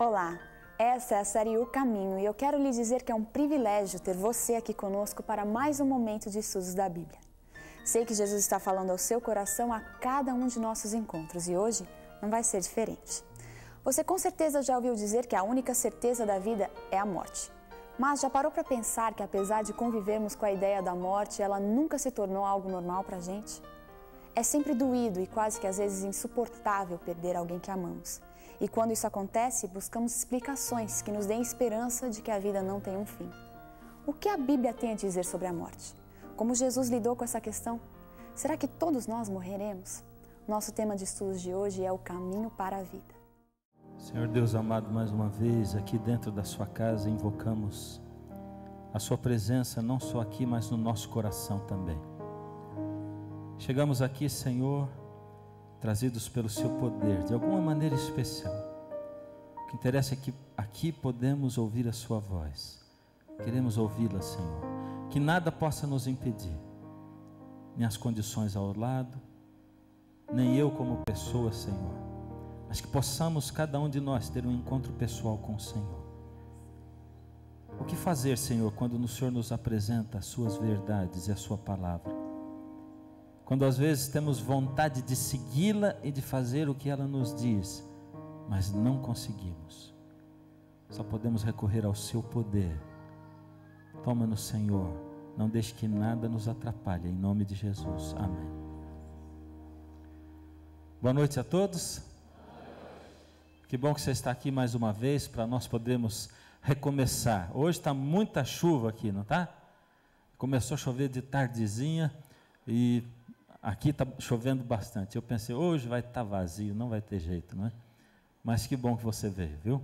Olá, essa é a série O Caminho e eu quero lhe dizer que é um privilégio ter você aqui conosco para mais um momento de estudos da Bíblia. Sei que Jesus está falando ao seu coração a cada um de nossos encontros e hoje não vai ser diferente. Você com certeza já ouviu dizer que a única certeza da vida é a morte. Mas já parou para pensar que apesar de convivermos com a ideia da morte, ela nunca se tornou algo normal para a gente? É sempre doído e quase que às vezes insuportável perder alguém que amamos. E quando isso acontece, buscamos explicações que nos deem esperança de que a vida não tem um fim. O que a Bíblia tem a dizer sobre a morte? Como Jesus lidou com essa questão? Será que todos nós morreremos? Nosso tema de estudos de hoje é o caminho para a vida. Senhor Deus amado, mais uma vez aqui dentro da sua casa invocamos a sua presença não só aqui, mas no nosso coração também. Chegamos aqui, Senhor, trazidos pelo seu poder, de alguma maneira especial. O que interessa é que aqui podemos ouvir a sua voz. Queremos ouvi-la, Senhor. Que nada possa nos impedir, nem as condições ao lado, nem eu como pessoa, Senhor, mas que possamos cada um de nós ter um encontro pessoal com o Senhor. O que fazer, Senhor, quando o Senhor nos apresenta as suas verdades e a sua palavra? Quando às vezes temos vontade de segui-la e de fazer o que ela nos diz, mas não conseguimos. Só podemos recorrer ao seu poder. Toma-nos, Senhor, não deixe que nada nos atrapalhe, em nome de Jesus, amém. Boa noite a todos. Que bom que você está aqui mais uma vez, para nós podermos recomeçar. Hoje está muita chuva aqui, não está? Começou a chover de tardezinha e aqui está chovendo bastante. Eu pensei, hoje vai estar vazio, não vai ter jeito, não é? Mas que bom que você veio, viu?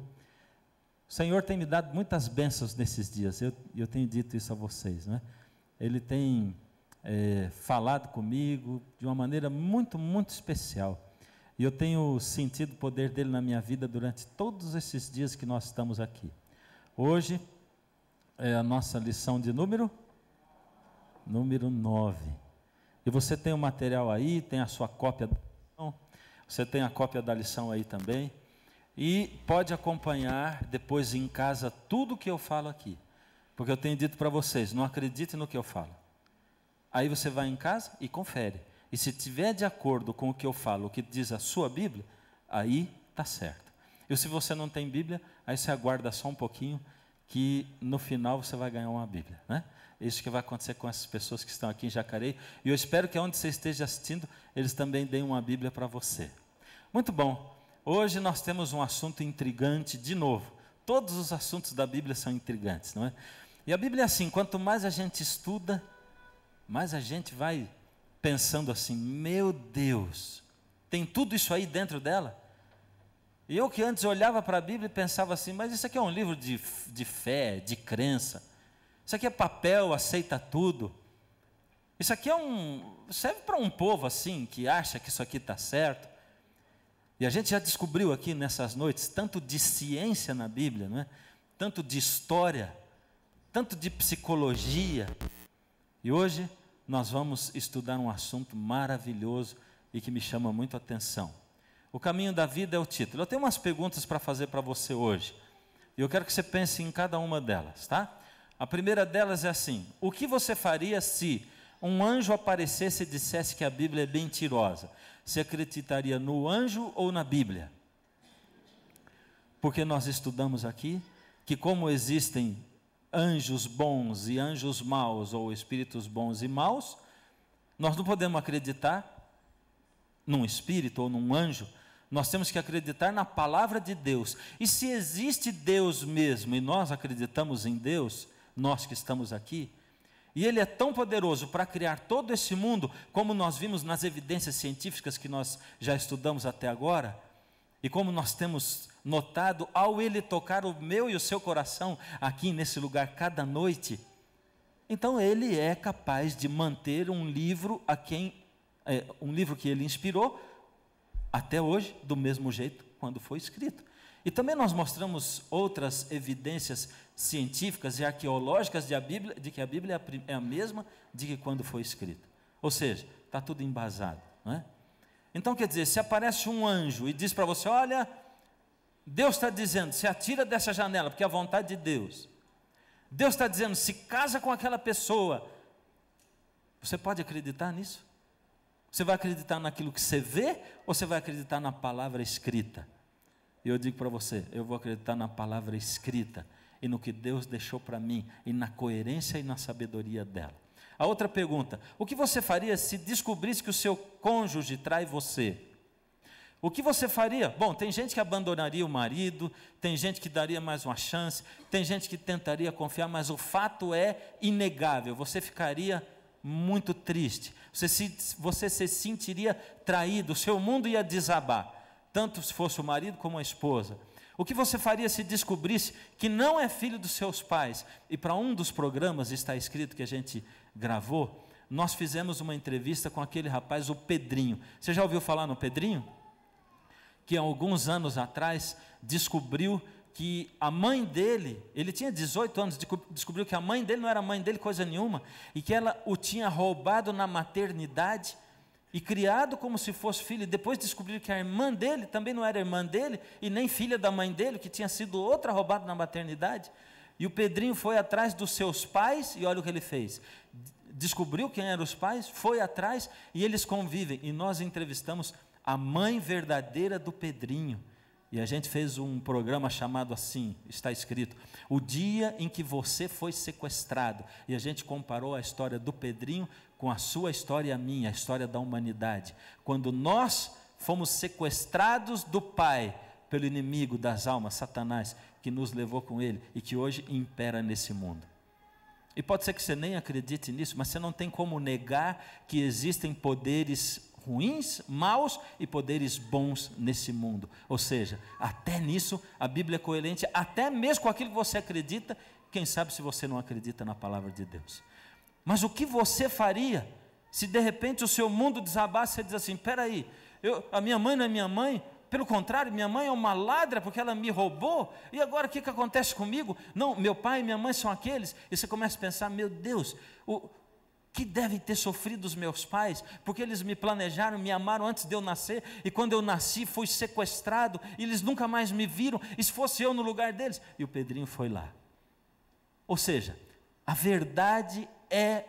O Senhor tem me dado muitas bênçãos nesses dias, eu tenho dito isso a vocês, não é? Ele tem falado comigo de uma maneira muito, muito especial. E eu tenho sentido o poder dele na minha vida durante todos esses dias que nós estamos aqui. Hoje é a nossa lição de número 9. E você tem o material aí, tem a sua cópia da lição, você tem a cópia da lição aí também, e pode acompanhar depois em casa tudo o que eu falo aqui, porque eu tenho dito para vocês, não acreditem no que eu falo. Aí você vai em casa e confere, e se tiver de acordo com o que eu falo, o que diz a sua Bíblia, aí está certo. E se você não tem Bíblia, aí você aguarda só um pouquinho, que no final você vai ganhar uma Bíblia, né? Isso que vai acontecer com essas pessoas que estão aqui em Jacareí, e eu espero que onde você esteja assistindo, eles também deem uma Bíblia para você. Muito bom, hoje nós temos um assunto intrigante de novo. Todos os assuntos da Bíblia são intrigantes, não é? E a Bíblia é assim, quanto mais a gente estuda, mais a gente vai pensando assim, meu Deus, tem tudo isso aí dentro dela? E eu que antes olhava para a Bíblia e pensava assim, mas isso aqui é um livro de fé, de crença. Isso aqui é papel, aceita tudo. Isso aqui serve para um povo assim, que acha que isso aqui está certo. E a gente já descobriu aqui nessas noites, tanto de ciência na Bíblia, não é? Tanto de história, tanto de psicologia. E hoje nós vamos estudar um assunto maravilhoso e que me chama muito a atenção. O caminho da vida é o título. Eu tenho umas perguntas para fazer para você hoje. E eu quero que você pense em cada uma delas, tá? A primeira delas é assim: o que você faria se um anjo aparecesse e dissesse que a Bíblia é mentirosa? Você acreditaria no anjo ou na Bíblia? Porque nós estudamos aqui que como existem anjos bons e anjos maus, ou espíritos bons e maus, nós não podemos acreditar num espírito ou num anjo. Nós temos que acreditar na palavra de Deus. E se existe Deus mesmo, e nós acreditamos em Deus, nós que estamos aqui, e Ele é tão poderoso para criar todo esse mundo, como nós vimos nas evidências científicas que nós já estudamos até agora, e como nós temos notado, ao Ele tocar o meu e o seu coração, aqui nesse lugar, cada noite, então Ele é capaz de manter um livro um livro que Ele inspirou, até hoje, do mesmo jeito quando foi escrito. E também nós mostramos outras evidências científicas e arqueológicas de que a Bíblia é a mesma de que quando foi escrita. Ou seja, está tudo embasado, não é? Então quer dizer, se aparece um anjo e diz para você, olha, Deus está dizendo, se atira dessa janela, porque é a vontade de Deus. Deus está dizendo, se casa com aquela pessoa. Você pode acreditar nisso? Você vai acreditar naquilo que você vê, ou você vai acreditar na palavra escrita? E eu digo para você, eu vou acreditar na palavra escrita, e no que Deus deixou para mim, e na coerência e na sabedoria dela. A outra pergunta, o que você faria se descobrisse que o seu cônjuge trai você? O que você faria? Bom, tem gente que abandonaria o marido, tem gente que daria mais uma chance, tem gente que tentaria confiar, mas o fato é inegável, você ficaria muito triste, você se sentiria traído, o seu mundo ia desabar, tanto se fosse o marido como a esposa. O que você faria se descobrisse que não é filho dos seus pais? E para um dos programas está escrito que a gente gravou, nós fizemos uma entrevista com aquele rapaz, o Pedrinho. Você já ouviu falar no Pedrinho? Que há alguns anos atrás descobriu que a mãe dele, ele tinha 18 anos, descobriu que a mãe dele não era mãe dele coisa nenhuma, e que ela o tinha roubado na maternidade, e criado como se fosse filho, e depois descobriu que a irmã dele também não era irmã dele, e nem filha da mãe dele, que tinha sido outra roubada na maternidade, e o Pedrinho foi atrás dos seus pais, e olha o que ele fez, descobriu quem eram os pais, foi atrás, e eles convivem, e nós entrevistamos a mãe verdadeira do Pedrinho, e a gente fez um programa chamado assim, está escrito, o dia em que você foi sequestrado, e a gente comparou a história do Pedrinho com a sua história e a minha, a história da humanidade, quando nós fomos sequestrados do Pai, pelo inimigo das almas, Satanás, que nos levou com ele, e que hoje impera nesse mundo. E pode ser que você nem acredite nisso, mas você não tem como negar que existem poderes ruins, maus e poderes bons nesse mundo. Ou seja, até nisso a Bíblia é coerente, até mesmo com aquilo que você acredita, quem sabe se você não acredita na palavra de Deus. Mas o que você faria se de repente o seu mundo desabasse e você diz assim, espera aí, a minha mãe não é minha mãe, pelo contrário, minha mãe é uma ladra porque ela me roubou, e agora o que acontece comigo? Não, meu pai e minha mãe são aqueles, e você começa a pensar, meu Deus, que devem ter sofrido os meus pais, porque eles me planejaram, me amaram antes de eu nascer, e quando eu nasci fui sequestrado, e eles nunca mais me viram, e se fosse eu no lugar deles? E o Pedrinho foi lá. Ou seja, a verdade é,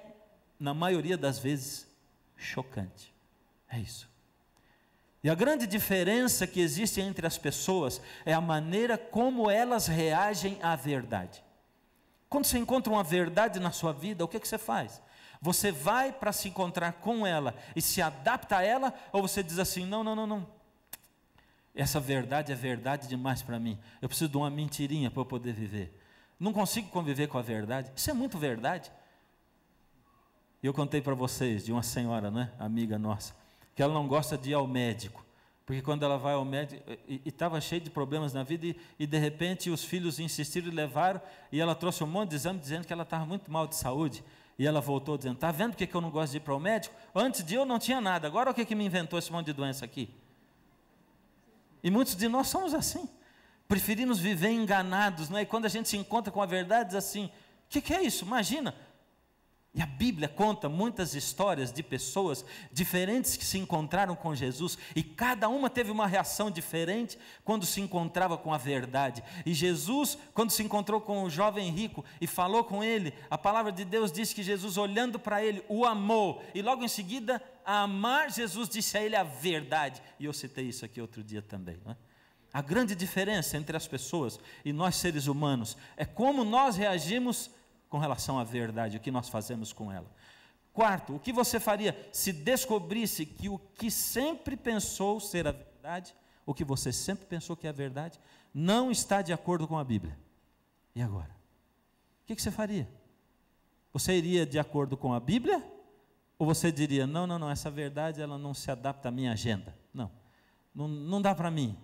na maioria das vezes, chocante. É isso. E a grande diferença que existe entre as pessoas é a maneira como elas reagem à verdade. Quando você encontra uma verdade na sua vida, o que você faz? Você vai para se encontrar com ela e se adapta a ela, ou você diz assim, não, essa verdade é verdade demais para mim, eu preciso de uma mentirinha para eu poder viver, não consigo conviver com a verdade, isso é muito verdade. Eu contei para vocês de uma senhora, né, amiga nossa, que ela não gosta de ir ao médico, porque quando ela vai ao médico, e estava cheio de problemas na vida, e de repente os filhos insistiram e levaram, e ela trouxe um monte de exame dizendo que ela estava muito mal de saúde, e ela voltou dizendo, está vendo por que eu não gosto de ir para o médico? Antes de eu não tinha nada, agora o que me inventou esse monte de doença aqui? E muitos de nós somos assim, preferimos viver enganados, né? E quando a gente se encontra com a verdade, diz assim, o que é isso? Imagina. E a Bíblia conta muitas histórias de pessoas diferentes que se encontraram com Jesus, e cada uma teve uma reação diferente quando se encontrava com a verdade. E Jesus, quando se encontrou com o jovem rico e falou com ele, a palavra de Deus diz que Jesus, olhando para ele, o amou, e logo em seguida, a amar, Jesus disse a ele a verdade. E eu citei isso aqui outro dia também, não é? A grande diferença entre as pessoas e nós seres humanos é como nós reagimos com relação à verdade, o que nós fazemos com ela. Quarto, o que você faria se descobrisse que o que sempre pensou ser a verdade, o que você sempre pensou que é a verdade, não está de acordo com a Bíblia? E agora? O que você faria? Você iria de acordo com a Bíblia? Ou você diria, não, essa verdade ela não se adapta à minha agenda? Não dá para mim.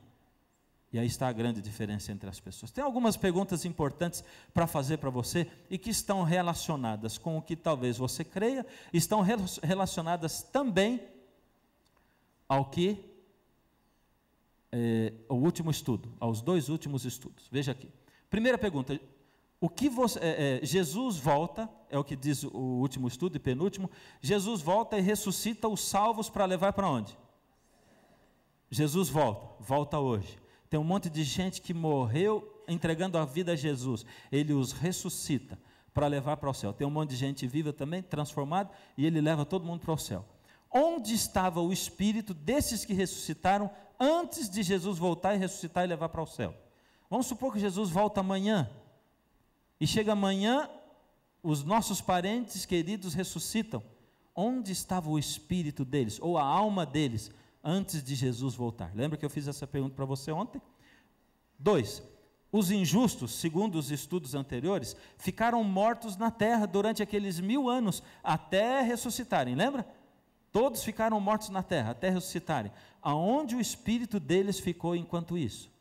E aí está a grande diferença entre as pessoas. Tem algumas perguntas importantes para fazer para você e que estão relacionadas com o que talvez você creia, estão relacionadas também ao que o último estudo, aos dois últimos estudos. Veja aqui. Primeira pergunta, o que Jesus volta, é o que diz o último estudo e penúltimo, Jesus volta e ressuscita os salvos para levar para onde? Jesus volta hoje. tem um monte de gente que morreu entregando a vida a Jesus. Ele os ressuscita para levar para o céu. Tem um monte de gente viva também, transformada, e ele leva todo mundo para o céu. Onde estava o espírito desses que ressuscitaram antes de Jesus voltar e ressuscitar e levar para o céu? Vamos supor que Jesus volta amanhã, e chega amanhã, os nossos parentes queridos ressuscitam. Onde estava o espírito deles, ou a alma deles, antes de Jesus voltar? Lembra que eu fiz essa pergunta para você ontem? 2. Os injustos, segundo os estudos anteriores, ficaram mortos na terra durante aqueles 1000 anos, até ressuscitarem, lembra? Todos ficaram mortos na terra, até ressuscitarem. Aonde o espírito deles ficou enquanto isso?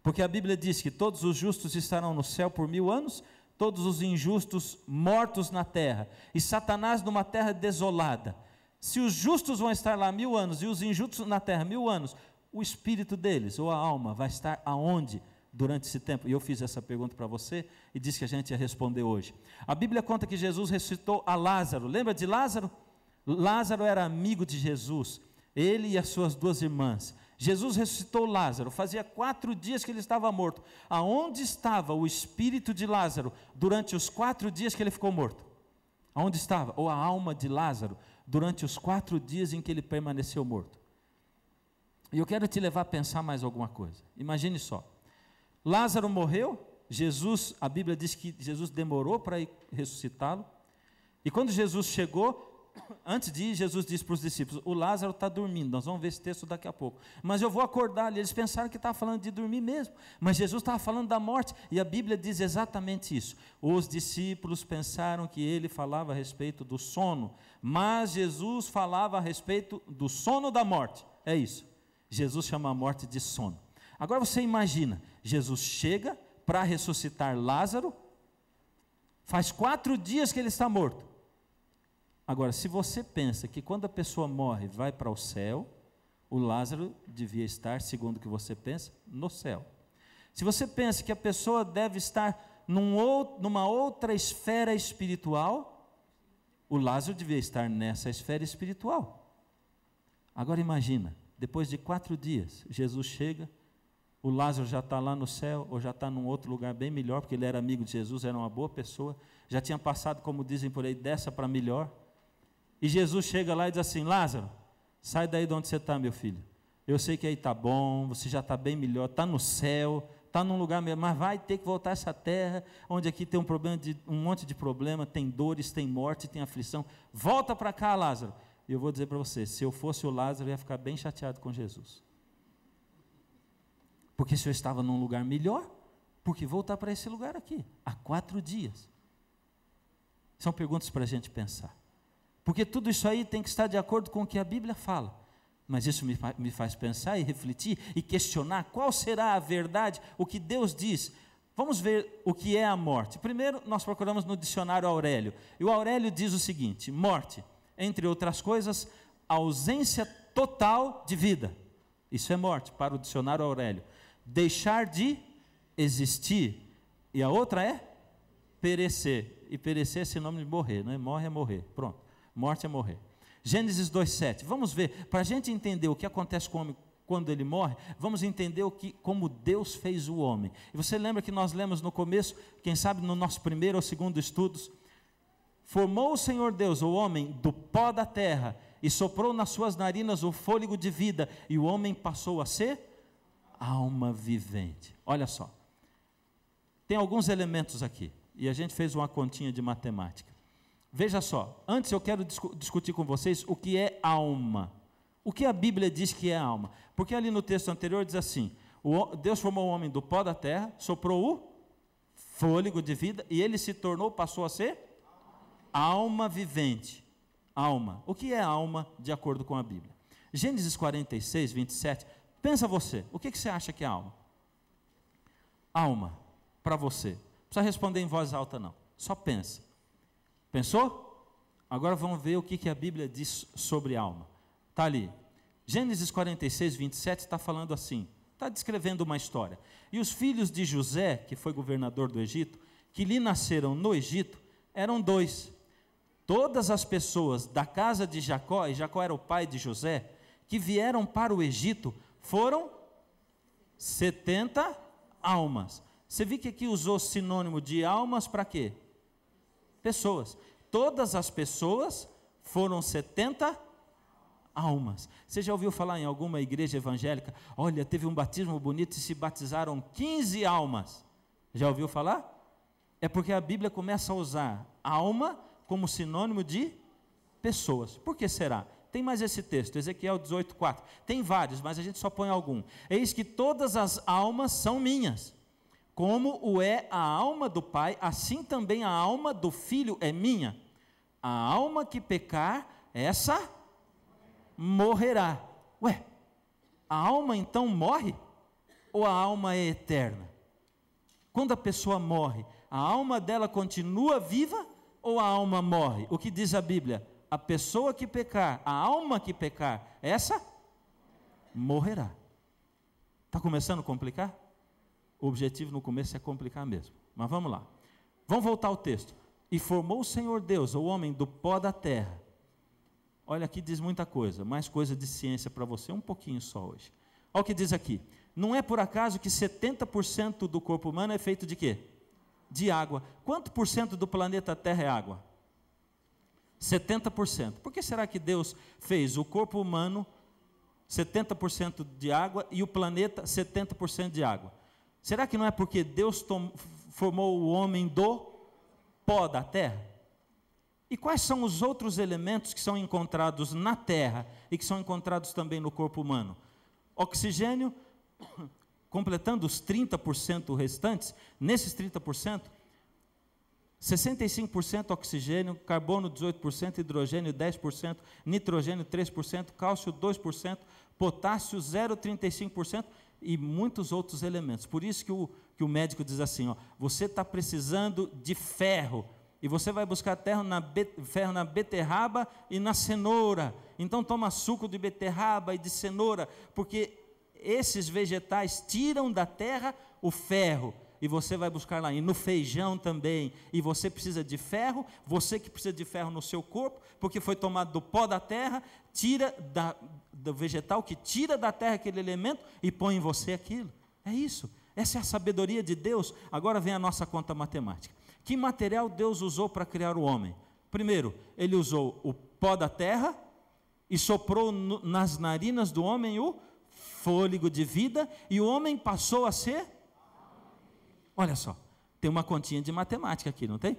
Porque a Bíblia diz que todos os justos estarão no céu por 1000 anos, todos os injustos mortos na terra, e Satanás numa terra desolada. Se os justos vão estar lá 1000 anos, e os injustos na terra 1000 anos, o espírito deles, ou a alma, vai estar aonde durante esse tempo? E eu fiz essa pergunta para você, e disse que a gente ia responder hoje. A Bíblia conta que Jesus ressuscitou a Lázaro. Lembra de Lázaro? Lázaro era amigo de Jesus, ele e as suas 2 irmãs. Jesus ressuscitou Lázaro, fazia 4 dias que ele estava morto. Aonde estava o espírito de Lázaro durante os 4 dias que ele ficou morto? Aonde estava? Ou a alma de Lázaro durante os 4 dias em que ele permaneceu morto? E eu quero te levar a pensar mais alguma coisa. Imagine só, Lázaro morreu, Jesus, a Bíblia diz que Jesus demorou para ressuscitá-lo, e quando Jesus chegou, antes de ir, Jesus disse para os discípulos: o Lázaro está dormindo, nós vamos ver esse texto daqui a pouco, mas eu vou acordar ali. Eles pensaram que estava falando de dormir mesmo, mas Jesus estava falando da morte, e a Bíblia diz exatamente isso. Os discípulos pensaram que ele falava a respeito do sono, mas Jesus falava a respeito do sono da morte. É isso, Jesus chama a morte de sono. Agora você imagina, Jesus chega para ressuscitar Lázaro, faz 4 dias que ele está morto. Agora, se você pensa que quando a pessoa morre vai para o céu, o Lázaro devia estar, segundo o que você pensa, no céu. Se você pensa que a pessoa deve estar numa outra esfera espiritual, o Lázaro devia estar nessa esfera espiritual. Agora imagina, depois de 4 dias, Jesus chega, o Lázaro já está lá no céu, ou já está num outro lugar bem melhor, porque ele era amigo de Jesus, era uma boa pessoa, já tinha passado, como dizem por aí, dessa para melhor. E Jesus chega lá e diz assim: Lázaro, sai daí de onde você está, meu filho. Eu sei que aí está bom, você já está bem melhor, está no céu, está num lugar melhor, mas vai ter que voltar a essa terra, onde aqui tem um monte de problema, tem dores, tem morte, tem aflição. Volta para cá, Lázaro. E eu vou dizer para você, se eu fosse o Lázaro, eu ia ficar bem chateado com Jesus. Porque se eu estava num lugar melhor, por que voltar para esse lugar aqui? Há 4 dias. São perguntas para a gente pensar. Porque tudo isso aí tem que estar de acordo com o que a Bíblia fala. Mas isso me faz pensar e refletir e questionar qual será a verdade, o que Deus diz. Vamos ver o que é a morte. Primeiro, nós procuramos no dicionário Aurélio. E o Aurélio diz o seguinte: morte, entre outras coisas, ausência total de vida. Isso é morte, para o dicionário Aurélio. Deixar de existir. E a outra é perecer. E perecer é sinônimo de morrer, não é? Morre é morrer. Pronto. Morte é morrer. Gênesis 2,7. Vamos ver, para a gente entender o que acontece com o homem quando ele morre, vamos entender como Deus fez o homem. E você lembra que nós lemos no começo, quem sabe no nosso primeiro ou segundo estudos: formou o Senhor Deus o homem do pó da terra, e soprou nas suas narinas o fôlego de vida, e o homem passou a ser alma vivente. Olha só, tem alguns elementos aqui, e a gente fez uma continha de matemática. Veja só, antes eu quero discutir com vocês o que é alma. O que a Bíblia diz que é alma? Porque ali no texto anterior diz assim: Deus formou o homem do pó da terra, soprou o fôlego de vida, e ele passou a ser alma vivente. Alma. O que é alma de acordo com a Bíblia? Gênesis 46, 27. Pensa você, o que você acha que é alma? Alma, para você. Não precisa responder em voz alta não, só pensa. Pensou? Agora vamos ver o que a Bíblia diz sobre alma. Está ali, Gênesis 46, 27 está falando assim, está descrevendo uma história. E os filhos de José, que foi governador do Egito, que lhe nasceram no Egito, eram 2. Todas as pessoas da casa de Jacó, e Jacó era o pai de José, que vieram para o Egito, foram 70 almas. Você viu que aqui usou sinônimo de almas para quê? Pessoas. Todas as pessoas foram 70 almas. Você já ouviu falar em alguma igreja evangélica? Olha, teve um batismo bonito e se batizaram 15 almas. Já ouviu falar? É porque a Bíblia começa a usar alma como sinônimo de pessoas. Por que será? Tem mais esse texto, Ezequiel 18:4. Tem vários, mas a gente só põe algum. Eis que todas as almas são minhas. Como o é a alma do Pai, assim também a alma do Filho é minha. A alma que pecar, essa morrerá. Ué, a alma então morre? Ou a alma é eterna? Quando a pessoa morre, a alma dela continua viva ou a alma morre? O que diz a Bíblia? A pessoa que pecar, a alma que pecar, essa morrerá. Está começando a complicar? O objetivo no começo é complicar mesmo. Mas vamos lá. Vamos voltar ao texto. E formou o Senhor Deus o homem do pó da terra. Olha, aqui diz muita coisa, mais coisa de ciência para você, um pouquinho só hoje. Olha o que diz aqui. Não é por acaso que 70% do corpo humano é feito de quê? De água. Quanto por cento do planeta Terra é água? 70%. Por que será que Deus fez o corpo humano 70% de água e o planeta 70% de água? Será que não é porque Deus formou o homem do pó da terra? E quais são os outros elementos que são encontrados na terra e que são encontrados também no corpo humano? Oxigênio, completando os 30% restantes, nesses 30%, 65% oxigênio, carbono 18%, hidrogênio 10%, nitrogênio 3%, cálcio 2%, potássio 0,35% e muitos outros elementos. Por isso que o médico diz assim, ó, você está precisando de ferro, e você vai buscar ferro na beterraba e na cenoura. Então toma suco de beterraba e de cenoura, porque esses vegetais tiram da terra o ferro, e você vai buscar lá, e no feijão também, e você precisa de ferro, você que precisa de ferro no seu corpo, porque foi tomado do pó da terra, tira do vegetal, que tira da terra aquele elemento, e põe em você aquilo. É isso, essa é a sabedoria de Deus. Agora vem a nossa conta matemática. Que material Deus usou para criar o homem? Primeiro, Ele usou o pó da terra, e soprou nas narinas do homem o fôlego de vida, e o homem passou a ser... Olha só, tem uma continha de matemática aqui, não tem?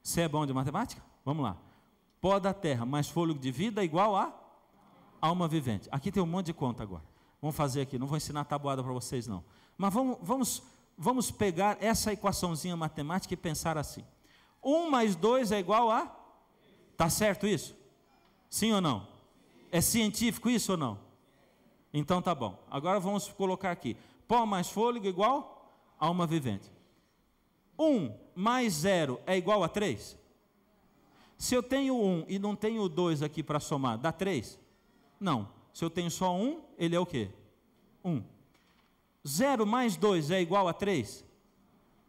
Você é bom de matemática? Vamos lá. Pó da terra mais fôlego de vida igual a alma vivente. Aqui tem um monte de conta agora. Vamos fazer aqui, não vou ensinar tabuada para vocês não. Mas vamos pegar essa equaçãozinha matemática e pensar assim. 1 mais 2 é igual a... Está certo isso? Sim ou não? É científico isso ou não? Então tá bom. Agora vamos colocar aqui. Pó mais fôlego igual... alma vivente. 1 mais 0 é igual a 3? Se eu tenho 1 e não tenho 2 aqui para somar, dá 3? Não. Se eu tenho só 1, ele é o quê? 1. 0 mais 2 é igual a 3?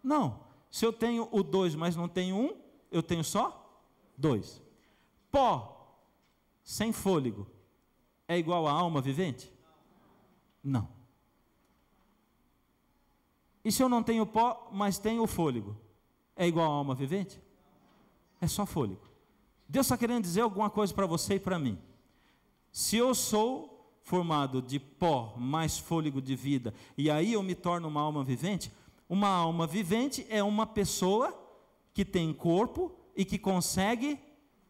Não. Se eu tenho o 2, mas não tenho 1, eu tenho só 2. Pó sem fôlego é igual a alma vivente? Não. E se eu não tenho pó, mas tenho o fôlego, é igual a alma vivente? É só fôlego. Deus está querendo dizer alguma coisa para você e para mim. Se eu sou formado de pó mais fôlego de vida, e aí eu me torno uma alma vivente é uma pessoa que tem corpo e que consegue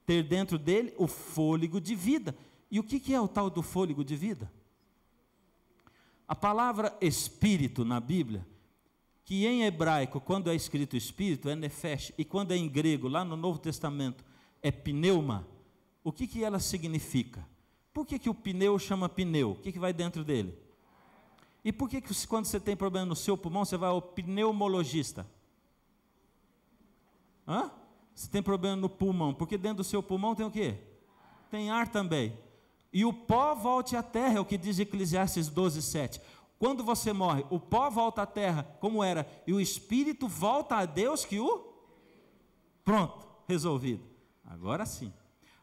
ter dentro dele o fôlego de vida. E o que é o tal do fôlego de vida? A palavra espírito na Bíblia, que em hebraico, quando é escrito espírito, é nefesh, e quando é em grego, lá no Novo Testamento, é pneuma, o que ela significa? Por que o pneu chama pneu? O que vai dentro dele? E por que quando você tem problema no seu pulmão, você vai ao pneumologista? Hã? Você tem problema no pulmão, porque dentro do seu pulmão tem o quê? Tem ar também. E o pó volte à terra, é o que diz Eclesiastes 12:7. Quando você morre, o pó volta à terra como era, e o espírito volta a Deus que o... Pronto, resolvido. Agora sim.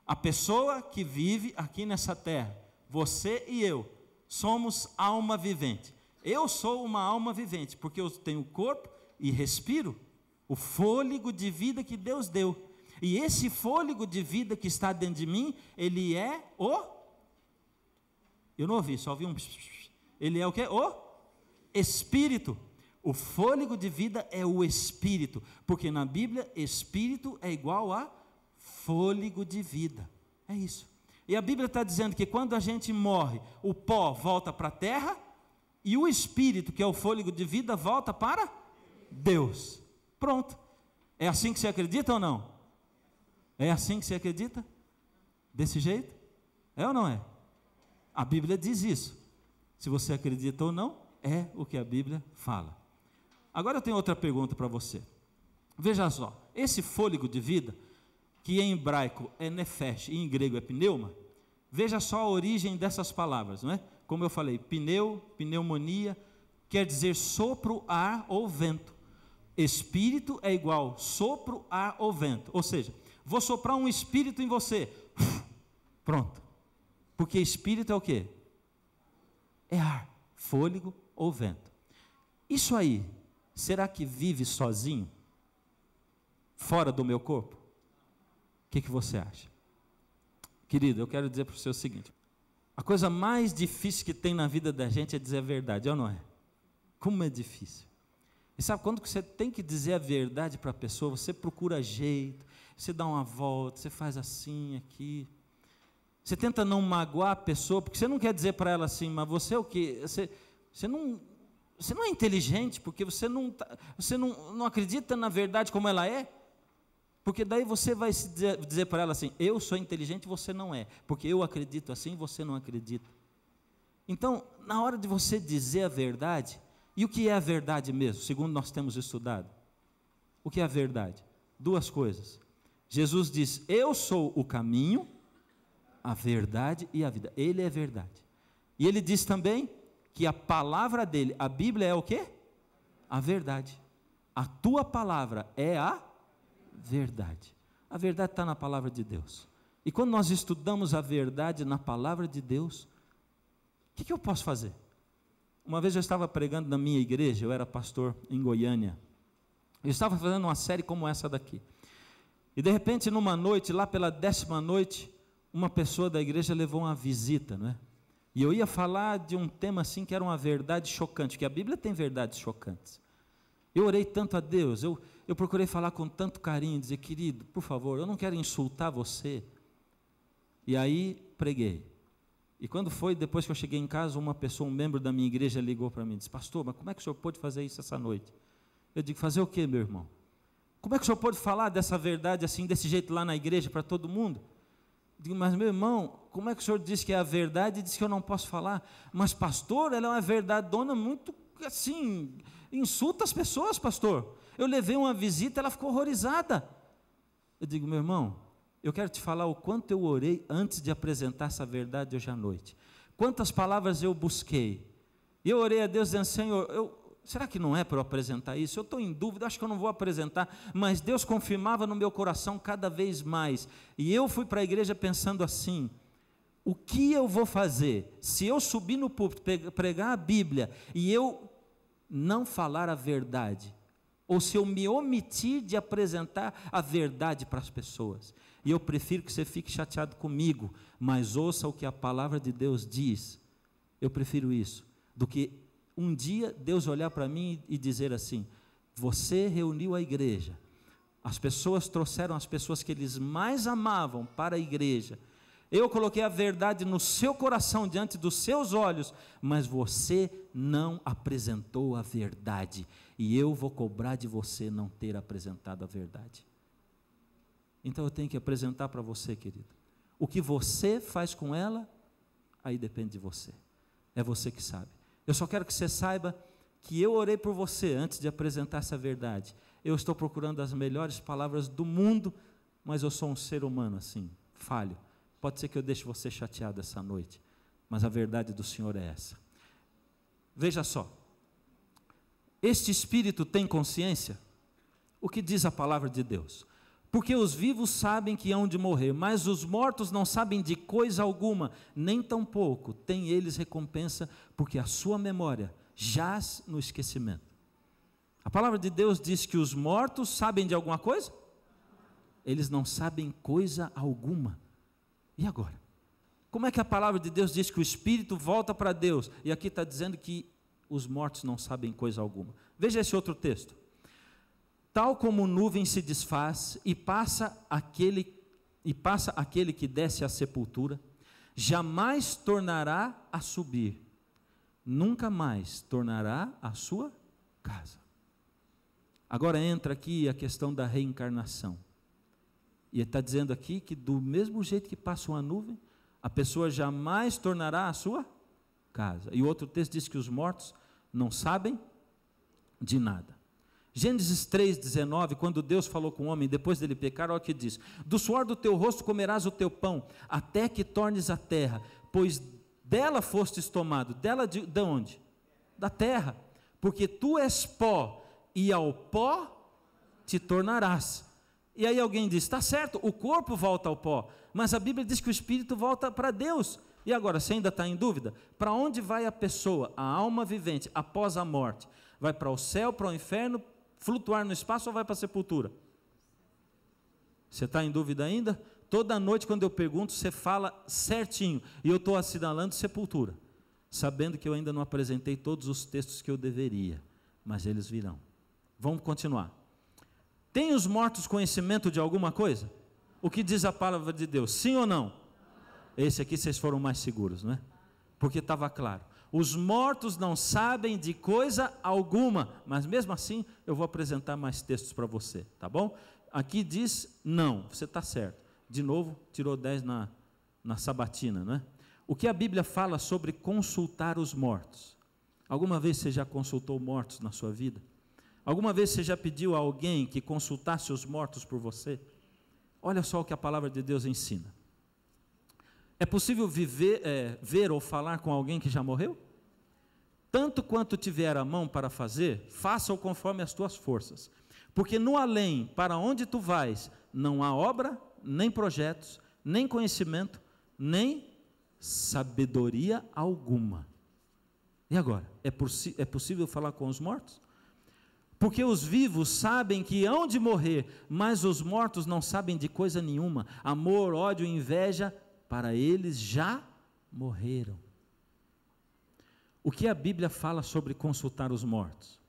A pessoa que vive aqui nessa terra, você e eu, somos alma vivente. Eu sou uma alma vivente, porque eu tenho corpo e respiro o fôlego de vida que Deus deu. E esse fôlego de vida que está dentro de mim, ele é o... Eu não ouvi, só ouvi um... Ele é o quê? O Espírito. O fôlego de vida é o Espírito, porque na Bíblia, Espírito é igual a fôlego de vida. É isso. E a Bíblia está dizendo que quando a gente morre, o pó volta para a terra, e o Espírito, que é o fôlego de vida, volta para Deus. Pronto. É assim que você acredita ou não? É assim que você acredita? Desse jeito? É ou não é? A Bíblia diz isso. Se você acredita ou não, é o que a Bíblia fala. Agora eu tenho outra pergunta para você. Veja só, esse fôlego de vida, que em hebraico é nefesh e em grego é pneuma, veja só a origem dessas palavras, não é? Como eu falei, pneumonia, quer dizer sopro, ar ou vento. Espírito é igual sopro, ar ou vento. Ou seja, vou soprar um espírito em você. Pronto. Porque espírito é o quê? É ar, fôlego ou vento. Isso aí, será que vive sozinho? Fora do meu corpo? O que você acha? Querido, eu quero dizer para você o seguinte: a coisa mais difícil que tem na vida da gente é dizer a verdade, ou não é? Como é difícil. E sabe, quando você tem que dizer a verdade para a pessoa, você procura jeito, você dá uma volta, você faz assim, aqui. Você tenta não magoar a pessoa, porque você não quer dizer para ela assim, mas você é o quê? Você não é inteligente, porque você não acredita na verdade como ela é. Porque daí você vai dizer para ela assim, eu sou inteligente e você não é, porque eu acredito assim e você não acredita. Então, na hora de você dizer a verdade, e o que é a verdade mesmo, segundo nós temos estudado? O que é a verdade? Duas coisas. Jesus diz, eu sou o caminho, a verdade e a vida. Ele é verdade. E ele diz também que a palavra dele, a Bíblia é o quê? A verdade. A tua palavra é a verdade. A verdade está na palavra de Deus. E quando nós estudamos a verdade na palavra de Deus, o que eu posso fazer? Uma vez eu estava pregando na minha igreja, eu era pastor em Goiânia. Eu estava fazendo uma série como essa daqui. E de repente, numa noite, lá pela 10ª noite, uma pessoa da igreja levou uma visita, não é? E eu ia falar de um tema assim que era uma verdade chocante, que a Bíblia tem verdades chocantes. Eu orei tanto a Deus, eu procurei falar com tanto carinho, dizer, querido, por favor, eu não quero insultar você. E aí preguei. E quando foi, depois que eu cheguei em casa, uma pessoa, um membro da minha igreja ligou para mim e disse, pastor, mas como é que o senhor pôde fazer isso essa noite? Eu digo, fazer o quê, meu irmão? Como é que o senhor pôde falar dessa verdade assim, desse jeito lá na igreja para todo mundo? Eu digo, mas meu irmão, como é que o senhor disse que é a verdade e disse que eu não posso falar? Mas pastor, ela é uma verdadona muito assim, insulta as pessoas, pastor. Eu levei uma visita, ela ficou horrorizada. Eu digo, meu irmão, eu quero te falar o quanto eu orei antes de apresentar essa verdade hoje à noite. Quantas palavras eu busquei. E eu orei a Deus dizendo, Senhor, será que não é para eu apresentar isso? Eu estou em dúvida, acho que eu não vou apresentar. Mas Deus confirmava no meu coração cada vez mais. E eu fui para a igreja pensando assim, o que eu vou fazer se eu subir no púlpito, pregar a Bíblia, e eu não falar a verdade? Ou se eu me omitir de apresentar a verdade para as pessoas? E eu prefiro que você fique chateado comigo, mas ouça o que a palavra de Deus diz. Eu prefiro isso, do que um dia Deus olhar para mim e dizer assim, você reuniu a igreja, as pessoas trouxeram as pessoas que eles mais amavam para a igreja, eu coloquei a verdade no seu coração, diante dos seus olhos, mas você não apresentou a verdade, e eu vou cobrar de você não ter apresentado a verdade. Então eu tenho que apresentar para você, querido. O que você faz com ela, aí depende de você. É você que sabe. Eu só quero que você saiba que eu orei por você antes de apresentar essa verdade. Eu estou procurando as melhores palavras do mundo, mas eu sou um ser humano assim, falho. Pode ser que eu deixe você chateado essa noite, mas a verdade do Senhor é essa. Veja só, este espírito tem consciência? O que diz a palavra de Deus? Porque os vivos sabem que hão de morrer, mas os mortos não sabem de coisa alguma, nem tampouco têm eles recompensa, porque a sua memória jaz no esquecimento. A palavra de Deus diz que os mortos sabem de alguma coisa? Eles não sabem coisa alguma. E agora? Como é que a palavra de Deus diz que o espírito volta para Deus? E aqui está dizendo que os mortos não sabem coisa alguma. Veja esse outro texto. Tal como nuvem se desfaz e passa aquele que desce à sepultura, jamais tornará a subir, nunca mais tornará à sua casa. Agora entra aqui a questão da reencarnação. E ele está dizendo aqui que do mesmo jeito que passa uma nuvem, a pessoa jamais tornará a sua casa. E o outro texto diz que os mortos não sabem de nada. Gênesis 3,19, quando Deus falou com o homem, depois dele pecar, olha o que diz: do suor do teu rosto comerás o teu pão, até que tornes a terra, pois dela fostes tomado. Dela de onde? Da terra, porque tu és pó, e ao pó te tornarás. E aí alguém diz, está certo, o corpo volta ao pó, mas a Bíblia diz que o espírito volta para Deus. E agora, você ainda está em dúvida? Para onde vai a pessoa, a alma vivente, após a morte? Vai para o céu, para o inferno, flutuar no espaço ou vai para a sepultura? Você está em dúvida ainda? Toda noite quando eu pergunto, você fala certinho, e eu estou assinalando sepultura, sabendo que eu ainda não apresentei todos os textos que eu deveria, mas eles virão. Vamos continuar. Tem os mortos conhecimento de alguma coisa? O que diz a palavra de Deus? Sim ou não? Esse aqui vocês foram mais seguros, não é? Porque estava claro. Os mortos não sabem de coisa alguma, mas mesmo assim eu vou apresentar mais textos para você, tá bom? Aqui diz não, você está certo. De novo, tirou 10 na sabatina, não é? O que a Bíblia fala sobre consultar os mortos? Alguma vez você já consultou mortos na sua vida? Alguma vez você já pediu a alguém que consultasse os mortos por você? Olha só o que a palavra de Deus ensina. É possível ver ou falar com alguém que já morreu? Tanto quanto tiver a mão para fazer, faça-o conforme as tuas forças. Porque no além, para onde tu vais, não há obra, nem projetos, nem conhecimento, nem sabedoria alguma. E agora, é possível falar com os mortos? Porque os vivos sabem que hão de morrer, mas os mortos não sabem de coisa nenhuma. Amor, ódio, inveja, para eles já morreram. O que a Bíblia fala sobre consultar os mortos?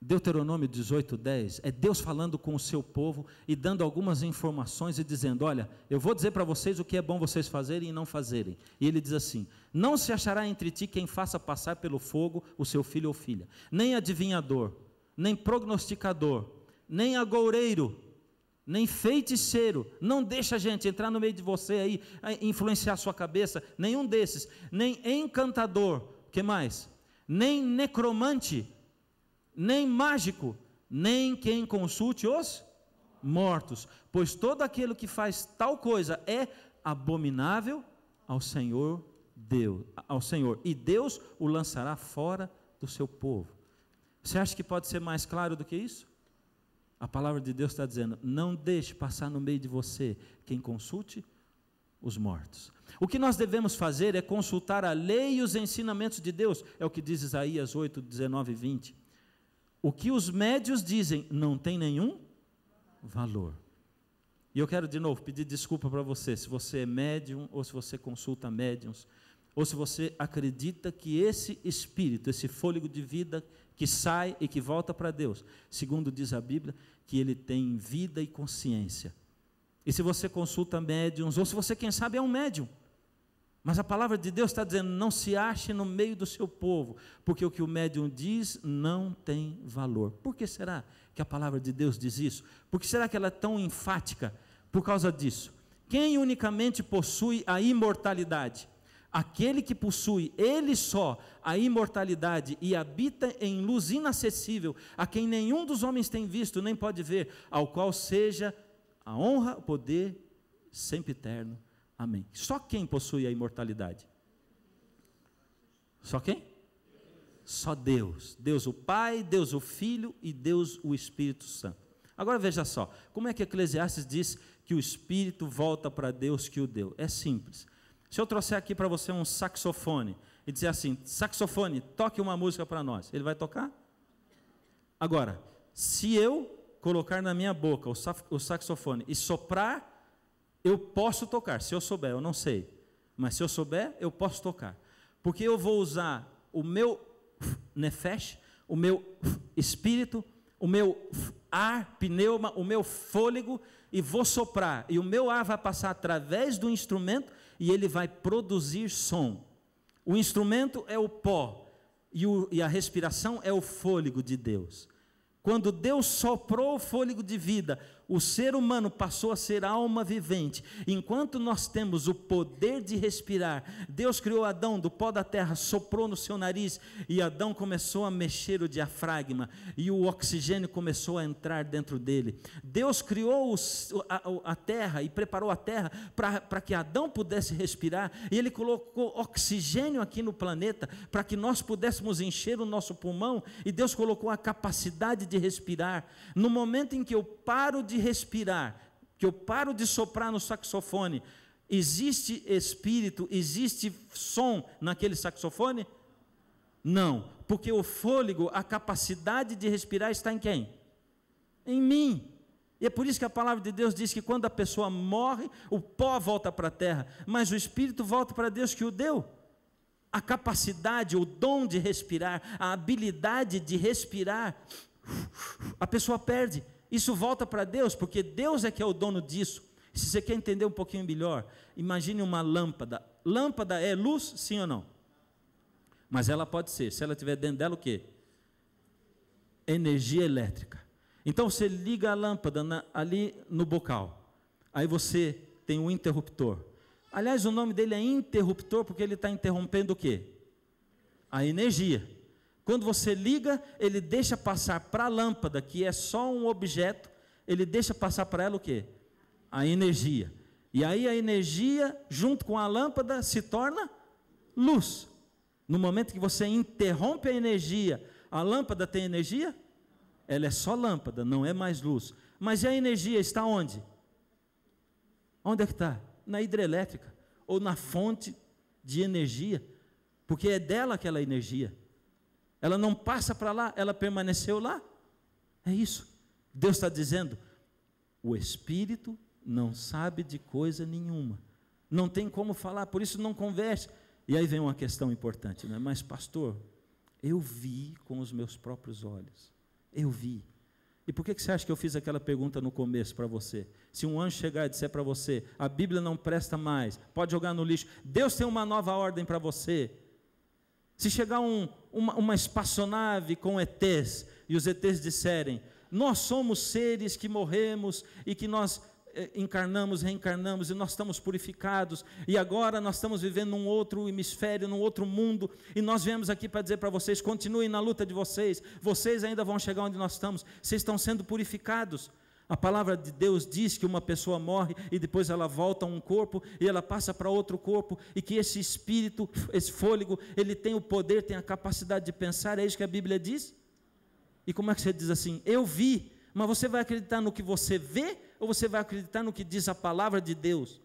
Deuteronômio 18:10, é Deus falando com o seu povo e dando algumas informações e dizendo, olha, eu vou dizer para vocês o que é bom vocês fazerem e não fazerem. E ele diz assim, não se achará entre ti quem faça passar pelo fogo o seu filho ou filha, nem adivinhador, nem prognosticador, nem agoureiro, nem feiticeiro, não deixa a gente entrar no meio de você aí, influenciar a sua cabeça, nenhum desses, nem encantador, que mais? Nem necromante, nem mágico, nem quem consulte os mortos, pois todo aquele que faz tal coisa é abominável ao Senhor Deus, e Deus o lançará fora do seu povo. Você acha que pode ser mais claro do que isso? A palavra de Deus está dizendo, não deixe passar no meio de você quem consulte os mortos. O que nós devemos fazer é consultar a lei e os ensinamentos de Deus, é o que diz Isaías 8, 19 e 20. O que os médios dizem não tem nenhum valor. E eu quero de novo pedir desculpa para você, se você é médium, ou se você consulta médiums, ou se você acredita que esse espírito, esse fôlego de vida que sai e que volta para Deus, segundo diz a Bíblia, que ele tem vida e consciência. E se você consulta médiums, ou se você, quem sabe, é um médium, mas a palavra de Deus está dizendo, não se ache no meio do seu povo, porque o que o médium diz não tem valor. Por que será que a palavra de Deus diz isso? Por que será que ela é tão enfática? Por causa disso. Quem unicamente possui a imortalidade? Aquele que possui, ele só, a imortalidade e habita em luz inacessível, a quem nenhum dos homens tem visto, nem pode ver, ao qual seja a honra, o poder, sempre eterno. Amém. Só quem possui a imortalidade? Só quem? Só Deus. Deus o Pai, Deus o Filho e Deus o Espírito Santo. Agora veja só, como é que Eclesiastes diz que o Espírito volta para Deus que o deu? É simples. Se eu trouxer aqui para você um saxofone e dizer assim, saxofone, toque uma música para nós, ele vai tocar? Agora, se eu colocar na minha boca o saxofone e soprar, eu posso tocar. Se eu souber, eu não sei, mas se eu souber, eu posso tocar. Porque eu vou usar o meu nefesh, o meu espírito, o meu ar, pneuma, o meu fôlego, e vou soprar, e o meu ar vai passar através do instrumento, e ele vai produzir som. O instrumento é o pó, e a respiração é o fôlego de Deus. Quando Deus soprou o fôlego de vida, o ser humano passou a ser alma vivente. Enquanto nós temos o poder de respirar, Deus criou Adão do pó da terra, soprou no seu nariz, e Adão começou a mexer o diafragma, e o oxigênio começou a entrar dentro dele. Deus criou a terra e preparou a terra para que Adão pudesse respirar, e ele colocou oxigênio aqui no planeta, para que nós pudéssemos encher o nosso pulmão, e Deus colocou a capacidade de respirar. No momento em que eu paro de respirar, que eu paro de soprar no saxofone, existe espírito, existe som naquele saxofone? Não, porque o fôlego, a capacidade de respirar está em quem? Em mim. E é por isso que a palavra de Deus diz que quando a pessoa morre, o pó volta para a terra, mas o espírito volta para Deus que o deu. A capacidade, o dom de respirar, a habilidade de respirar, a pessoa perde. Isso volta para Deus, porque Deus é que é o dono disso. Se você quer entender um pouquinho melhor, imagine uma lâmpada. Lâmpada é luz, sim ou não? Mas ela pode ser, se ela tiver dentro dela o quê? Energia elétrica. Então você liga a lâmpada ali no bocal. Aí você tem um interruptor. Aliás, o nome dele é interruptor porque ele está interrompendo o quê? A energia. Quando você liga, ele deixa passar para a lâmpada, que é só um objeto, ele deixa passar para ela o quê? A energia. E aí a energia, junto com a lâmpada, se torna luz. No momento que você interrompe a energia, a lâmpada tem energia? Ela é só lâmpada, não é mais luz. Mas e a energia está onde? Onde é que está? Na hidrelétrica, ou na fonte de energia, porque é dela aquela energia. Ela não passa para lá, ela permaneceu lá. É isso. Deus está dizendo, o Espírito não sabe de coisa nenhuma. Não tem como falar, por isso não converse. E aí vem uma questão importante, né? Mas pastor, eu vi com os meus próprios olhos. Eu vi. E por que você acha que eu fiz aquela pergunta no começo para você? Se um anjo chegar e disser para você, a Bíblia não presta mais, pode jogar no lixo, Deus tem uma nova ordem para você. Se chegar uma espaçonave com ETs, e os ETs disserem, nós somos seres que morremos e que nós encarnamos, reencarnamos e nós estamos purificados e agora nós estamos vivendo num outro hemisfério, num outro mundo e nós viemos aqui para dizer para vocês, continuem na luta de vocês, vocês ainda vão chegar onde nós estamos, vocês estão sendo purificados. A palavra de Deus diz que uma pessoa morre e depois ela volta a um corpo e ela passa para outro corpo e que esse espírito, esse fôlego, ele tem o poder, tem a capacidade de pensar, é isso que a Bíblia diz? E como é que você diz assim, eu vi, mas você vai acreditar no que você vê ou você vai acreditar no que diz a palavra de Deus?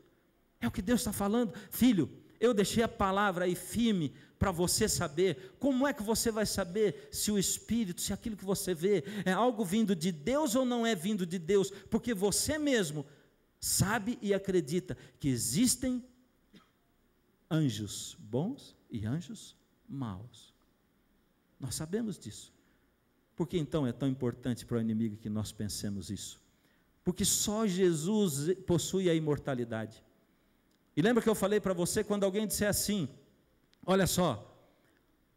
É o que Deus está falando. Filho, eu deixei a palavra aí firme para você saber. Como é que você vai saber se o Espírito, se aquilo que você vê é algo vindo de Deus ou não é vindo de Deus? Porque você mesmo sabe e acredita que existem anjos bons e anjos maus. Nós sabemos disso. Por que então é tão importante para o inimigo que nós pensemos isso? Porque só Jesus possui a imortalidade. E lembra que eu falei para você, quando alguém disser assim, olha só,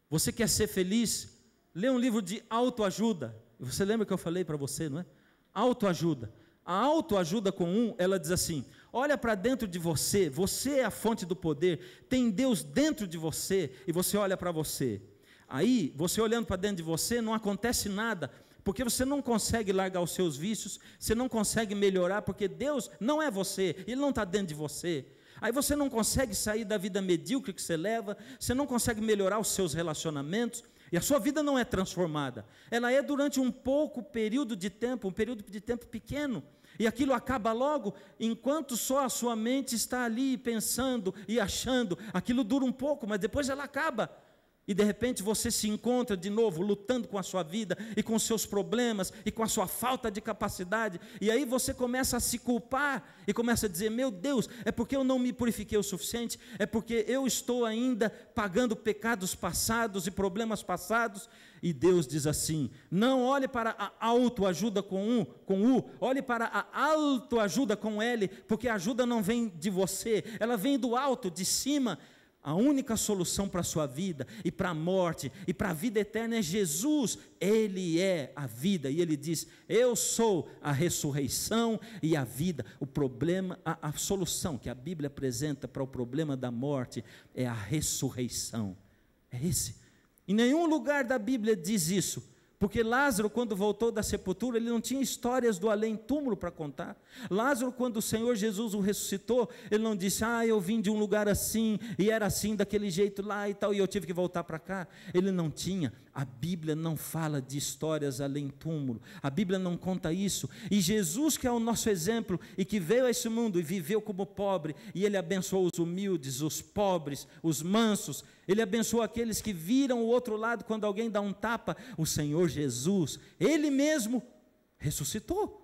você quer ser feliz? Lê um livro de autoajuda. Você lembra que eu falei para você, não é? Autoajuda. A autoajuda comum, ela diz assim, olha para dentro de você, você é a fonte do poder, tem Deus dentro de você, e você olha para você. Aí, você olhando para dentro de você, não acontece nada, porque você não consegue largar os seus vícios, você não consegue melhorar, porque Deus não é você, Ele não está dentro de você. Aí você não consegue sair da vida medíocre que você leva, você não consegue melhorar os seus relacionamentos, e a sua vida não é transformada. Ela é durante um pouco período de tempo, um período de tempo pequeno, e aquilo acaba logo, enquanto só a sua mente está ali pensando e achando, aquilo dura um pouco, mas depois ela acaba. E de repente você se encontra de novo lutando com a sua vida e com os seus problemas e com a sua falta de capacidade. E aí você começa a se culpar e começa a dizer: meu Deus, é porque eu não me purifiquei o suficiente, é porque eu estou ainda pagando pecados passados e problemas passados. E Deus diz assim: não olhe para a autoajuda com U, olhe para a autoajuda com L, porque a ajuda não vem de você, ela vem do alto, de cima. A única solução para a sua vida e para a morte e para a vida eterna é Jesus. Ele é a vida, e Ele diz: eu sou a ressurreição e a vida. O problema, a solução que a Bíblia apresenta para o problema da morte é a ressurreição. É esse. Em nenhum lugar da Bíblia diz isso. Porque Lázaro, quando voltou da sepultura, ele não tinha histórias do além-túmulo para contar. Lázaro, quando o Senhor Jesus o ressuscitou, ele não disse: eu vim de um lugar assim, e era assim, daquele jeito lá e tal, e eu tive que voltar para cá. Ele não tinha. A Bíblia não fala de histórias além-túmulo. A Bíblia não conta isso. E Jesus, que é o nosso exemplo, e que veio a esse mundo e viveu como pobre, e Ele abençoou os humildes, os pobres, os mansos. Ele abençoou aqueles que viram o outro lado quando alguém dá um tapa. O Senhor Jesus, Ele mesmo ressuscitou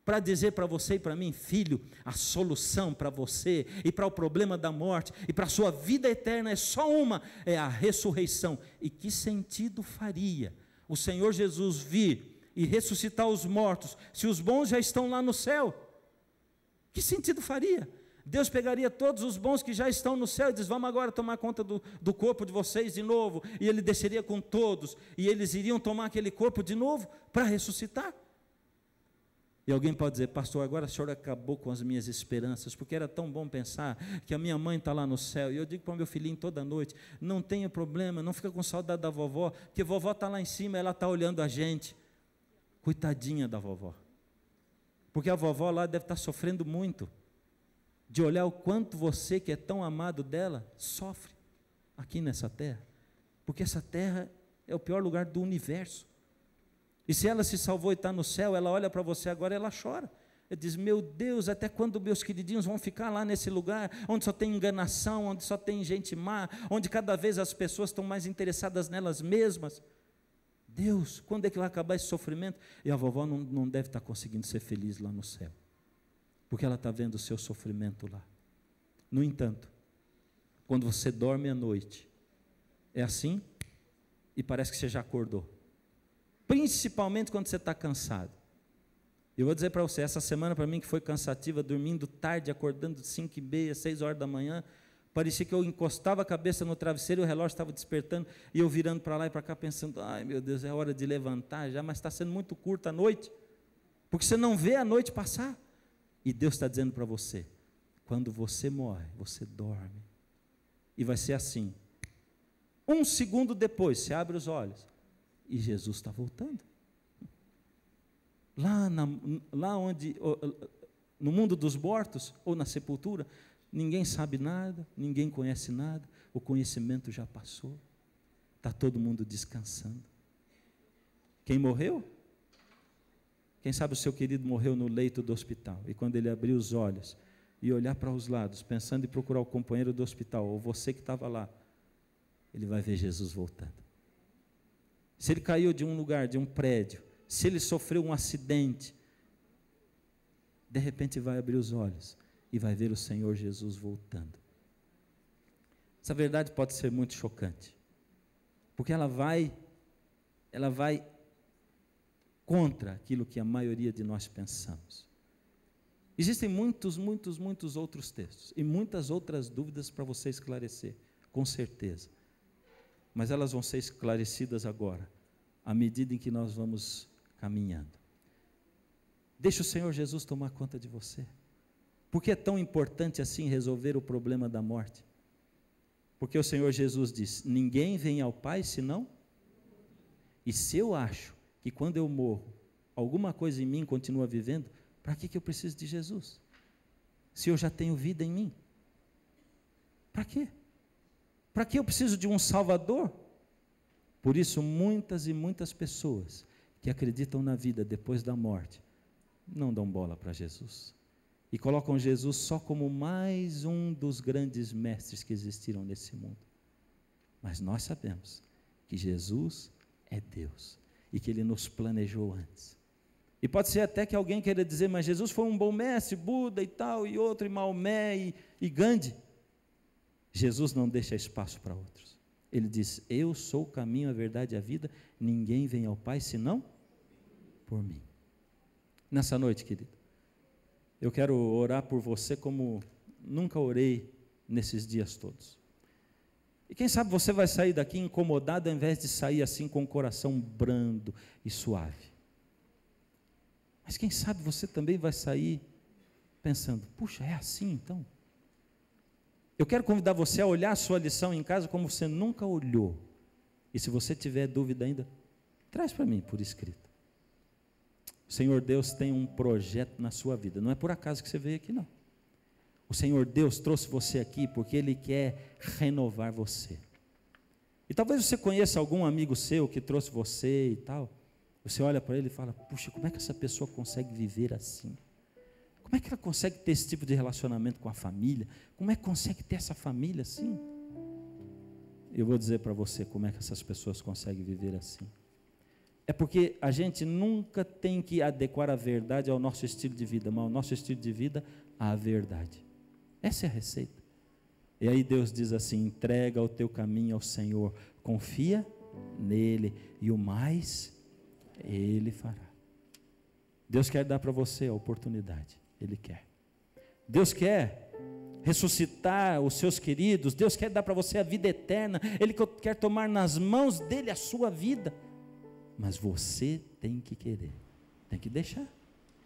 para dizer para você e para mim: filho, a solução para você e para o problema da morte e para a sua vida eterna é só uma, é a ressurreição. E que sentido faria o Senhor Jesus vir e ressuscitar os mortos se os bons já estão lá no céu? Que sentido faria? Deus pegaria todos os bons que já estão no céu e diz: vamos agora tomar conta do corpo de vocês de novo, e Ele desceria com todos, e eles iriam tomar aquele corpo de novo para ressuscitar. E alguém pode dizer: pastor, agora o senhor acabou com as minhas esperanças, porque era tão bom pensar que a minha mãe está lá no céu. E eu digo para o meu filhinho toda noite: não tenha problema, não fica com saudade da vovó, porque vovó está lá em cima, ela está olhando a gente. Coitadinha da vovó, porque a vovó lá deve estar sofrendo muito, de olhar o quanto você, que é tão amado dela, sofre aqui nessa terra, porque essa terra é o pior lugar do universo. E se ela se salvou e está no céu, ela olha para você agora e ela chora. Ela diz: meu Deus, até quando meus queridinhos vão ficar lá nesse lugar, onde só tem enganação, onde só tem gente má, onde cada vez as pessoas estão mais interessadas nelas mesmas? Deus, quando é que vai acabar esse sofrimento? E a vovó não deve estar conseguindo ser feliz lá no céu, porque ela está vendo o seu sofrimento lá. No entanto, quando você dorme à noite, é assim, e parece que você já acordou. Principalmente quando você está cansado. Eu vou dizer para você, essa semana para mim que foi cansativa, dormindo tarde, acordando 5h30, 6 horas da manhã, parecia que eu encostava a cabeça no travesseiro e o relógio estava despertando, e eu virando para lá e para cá pensando: ai meu Deus, é hora de levantar já, mas está sendo muito curta a noite, porque você não vê a noite passar. E Deus está dizendo para você: quando você morre, você dorme, e vai ser assim, 1 segundo depois, você abre os olhos, e Jesus está voltando. Lá onde, no mundo dos mortos, ou na sepultura, ninguém sabe nada, ninguém conhece nada, o conhecimento já passou, está todo mundo descansando. Quem morreu? Quem sabe o seu querido morreu no leito do hospital, e quando ele abrir os olhos e olhar para os lados, pensando em procurar o companheiro do hospital, ou você que estava lá, ele vai ver Jesus voltando. Se ele caiu de um lugar, de um prédio, se ele sofreu um acidente, de repente vai abrir os olhos e vai ver o Senhor Jesus voltando. Essa verdade pode ser muito chocante, porque ela vai contra aquilo que a maioria de nós pensamos. Existem muitos outros textos e muitas outras dúvidas para você esclarecer, com certeza. Mas elas vão ser esclarecidas agora, à medida em que nós vamos caminhando. Deixa o Senhor Jesus tomar conta de você. Por que é tão importante assim resolver o problema da morte? Porque o Senhor Jesus diz: ninguém vem ao Pai senão. E se eu acho que quando eu morro, alguma coisa em mim continua vivendo, para que eu preciso de Jesus? Se eu já tenho vida em mim? Para quê? Para que eu preciso de um Salvador? Por isso, muitas e muitas pessoas que acreditam na vida depois da morte, não dão bola para Jesus. E colocam Jesus só como mais um dos grandes mestres que existiram nesse mundo. Mas nós sabemos que Jesus é Deus e que Ele nos planejou antes. E pode ser até que alguém queira dizer, mas Jesus foi um bom mestre, Buda e tal, e outro, e Maomé e Gandhi. Jesus não deixa espaço para outros. Ele diz, eu sou o caminho, a verdade e a vida, ninguém vem ao Pai senão por mim. Nessa noite, querido, eu quero orar por você como nunca orei nesses dias todos. E quem sabe você vai sair daqui incomodado, ao invés de sair assim com o coração brando e suave. Mas quem sabe você também vai sair pensando, puxa, é assim então? Eu quero convidar você a olhar a sua lição em casa como você nunca olhou. E se você tiver dúvida ainda, traz para mim por escrito. O Senhor Deus tem um projeto na sua vida. Não é por acaso que você veio aqui, não. O Senhor Deus trouxe você aqui porque Ele quer renovar você. E talvez você conheça algum amigo seu que trouxe você e tal. Você olha para ele e fala, puxa, como é que essa pessoa consegue viver assim? Como é que ela consegue ter esse tipo de relacionamento com a família? Como é que consegue ter essa família assim? Eu vou dizer para você como é que essas pessoas conseguem viver assim. É porque a gente nunca tem que adequar a verdade ao nosso estilo de vida, mas ao nosso estilo de vida à verdade. Essa é a receita. E aí Deus diz assim, entrega o teu caminho ao Senhor, confia nele e o mais Ele fará. Deus quer dar para você a oportunidade, Ele quer. Deus quer ressuscitar os seus queridos, Deus quer dar para você a vida eterna, Ele quer tomar nas mãos dEle a sua vida, mas você tem que querer, tem que deixar,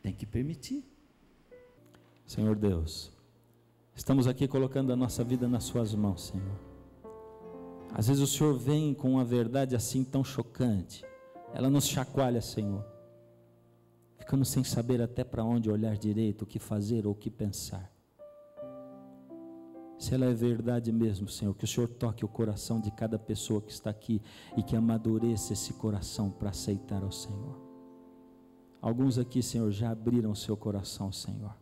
tem que permitir. Senhor Deus, estamos aqui colocando a nossa vida nas suas mãos, Senhor. Às vezes o Senhor vem com uma verdade assim tão chocante, ela nos chacoalha, Senhor, ficamos sem saber até para onde olhar direito, o que fazer ou o que pensar. Se ela é verdade mesmo, Senhor, que o Senhor toque o coração de cada pessoa que está aqui e que amadureça esse coração para aceitar ao Senhor. Alguns aqui, Senhor, já abriram o seu coração, Senhor,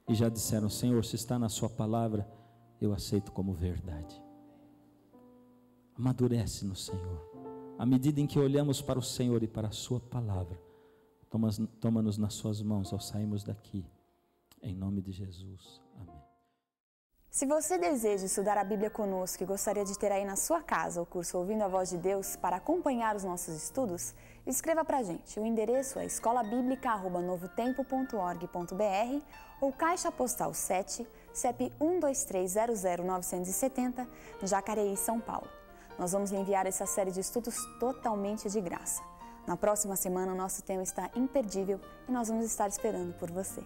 e já disseram, Senhor, se está na sua palavra, eu aceito como verdade. Amadurece no Senhor. À medida em que olhamos para o Senhor e para a sua palavra, toma-nos nas suas mãos ao sairmos daqui, em nome de Jesus, amém. Se você deseja estudar a Bíblia conosco e gostaria de ter aí na sua casa o curso Ouvindo a Voz de Deus para acompanhar os nossos estudos, escreva para a gente. O endereço é escolabiblica@novotempo.org.br ou Caixa Postal 7, CEP 123000970, Jacareí, São Paulo. Nós vamos lhe enviar essa série de estudos totalmente de graça. Na próxima semana, o nosso tema está imperdível e nós vamos estar esperando por você.